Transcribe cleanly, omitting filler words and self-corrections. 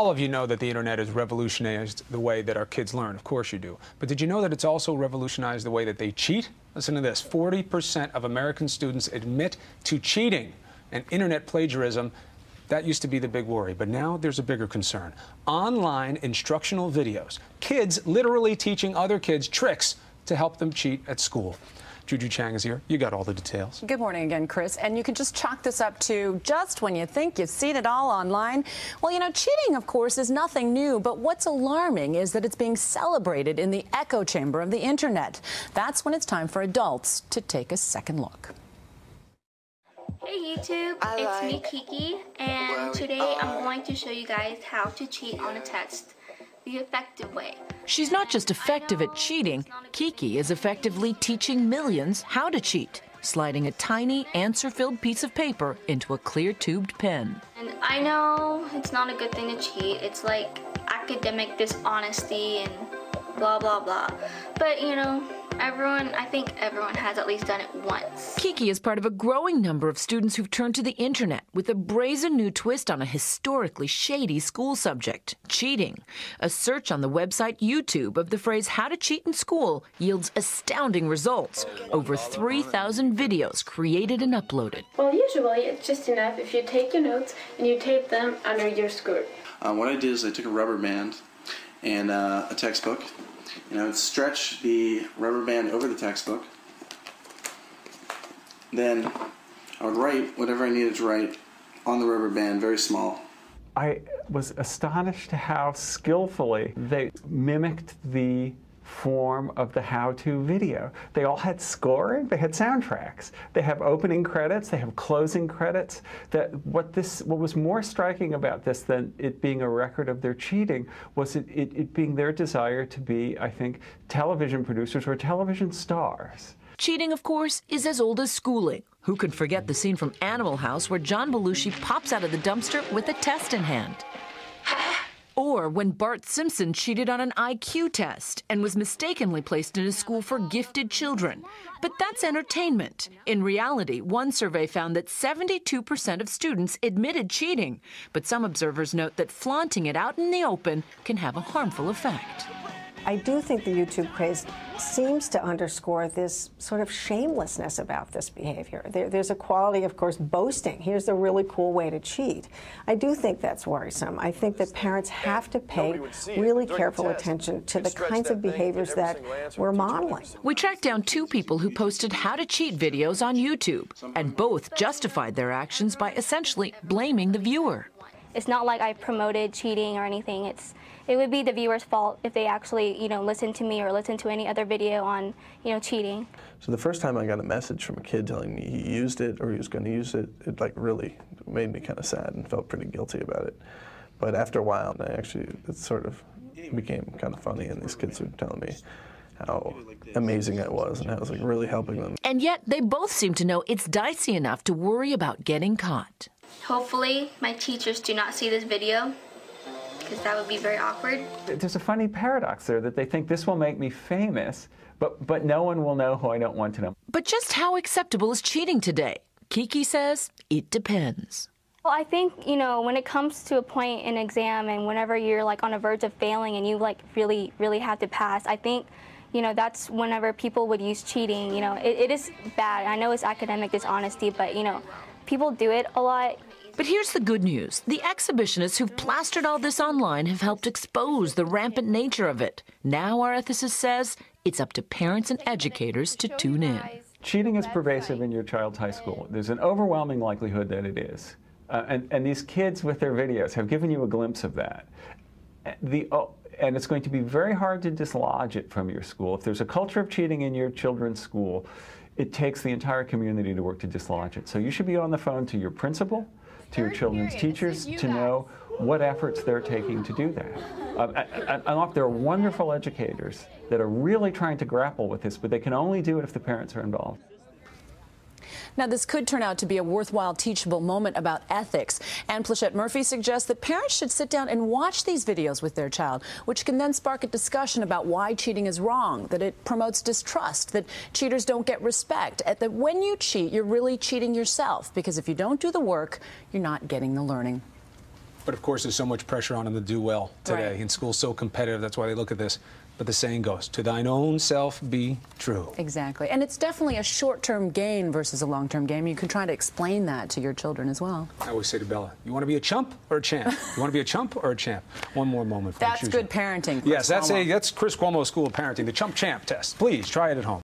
All of you know that the internet has revolutionized the way that our kids learn. Of course you do. But did you know that it's also revolutionized the way that they cheat? Listen to this. 40% of American students admit to cheating. And internet plagiarism, that used to be the big worry. But now there's a bigger concern. Online instructional videos. Kids literally teaching other kids tricks to help them cheat at school. Juju Chang is here. You got all the details. Good morning again, Chris. And you can just chalk this up to just when you think you've seen it all online. Well, you know, cheating, of course, is nothing new. But what's alarming is that it's being celebrated in the echo chamber of the internet. That's when it's time for adults to take a second look. Hey YouTube, it's me Kiki, and today I'm going to show you guys how to cheat on a test the effective way. She's not just effective at cheating, Kiki is effectively teaching millions how to cheat, sliding a tiny answer-filled piece of paper into a clear tubed pen. And I know it's not a good thing to cheat, it's like academic dishonesty and blah blah blah, but you know, I think everyone has at least done it once. Kiki is part of a growing number of students who've turned to the internet with a brazen new twist on a historically shady school subject, cheating. A search on the website YouTube of the phrase "how to cheat in school" yields astounding results. Over 3,000 videos created and uploaded. Well, usually it's just enough if you take your notes and you tape them under your skirt. What I did is I took a rubber band and a textbook, and I would stretch the rubber band over the textbook. Then I would write whatever I needed to write on the rubber band, very small. I was astonished how skillfully they mimicked the form of the how-to video. They all had scoring, they had soundtracks, they have opening credits, they have closing credits. What was more striking about this than it being a record of their cheating was it being their desire to be, I think, television producers or television stars. Cheating, of course, is as old as schooling. Who could forget the scene from Animal House where John Belushi pops out of the dumpster with a test in hand? Or when Bart Simpson cheated on an IQ test and was mistakenly placed in a school for gifted children. But that's entertainment. In reality, one survey found that 72% of students admitted cheating. But some observers note that flaunting it out in the open can have a harmful effect. I do think the YouTube craze seems to underscore this sort of shamelessness about this behavior. There's a quality, of course, boasting. Here's a really cool way to cheat. I do think that's worrisome. I think that parents have to pay really careful attention to the kinds of behaviors that we're modeling. We tracked down two people who posted how to cheat videos on YouTube, and both justified their actions by essentially blaming the viewer. It's not like I promoted cheating or anything. It would be the viewer's fault if they actually, listen to me or listen to any other video on, cheating. So the first time I got a message from a kid telling me he used it or he was going to use it, it like really made me kind of sad and felt pretty guilty about it. But after a while, it sort of became kind of funny, and these kids were telling me how amazing it was and how it was like really helping them. And yet they both seem to know it's dicey enough to worry about getting caught. Hopefully my teachers do not see this video, because that would be very awkward. There's a funny paradox there that they think this will make me famous, but no one will know who I don't want to know. But just how acceptable is cheating today? Kiki says it depends. Well, I think, when it comes to a point in an exam and whenever you're like on the verge of failing and you like really, really have to pass, I think, that's whenever people would use cheating. It is bad. I know it's academic dishonesty, but, people do it a lot. But here's the good news. The exhibitionists who've plastered all this online have helped expose the rampant nature of it. Now, our ethicist says, it's up to parents and educators to tune in. Cheating is pervasive in your child's high school. There's an overwhelming likelihood that it is. And these kids with their videos have given you a glimpse of that. And it's going to be very hard to dislodge it from your school. If there's a culture of cheating in your children's school, it takes the entire community to work to dislodge it. So you should be on the phone to your principal, to your children's teachers, to know what efforts they're taking to do that. There are wonderful educators that are really trying to grapple with this, but they can only do it if the parents are involved. Now, this could turn out to be a worthwhile teachable moment about ethics. And Plachette Murphy suggests that parents should sit down and watch these videos with their child, which can then spark a discussion about why cheating is wrong, that it promotes distrust, that cheaters don't get respect, that when you cheat, you're really cheating yourself, because if you don't do the work, you're not getting the learning. But of course, there's so much pressure on them to do well today. Right. And school's so competitive. That's why they look at this. But the saying goes, to thine own self be true. Exactly. And it's definitely a short-term gain versus a long-term gain. You can try to explain that to your children as well. I always say to Bella, you want to be a chump or a champ? You want to be a chump or a champ? One more moment. That's good parenting. Yes, that's Chris Cuomo's School of Parenting, the Chump Champ test. Please try it at home.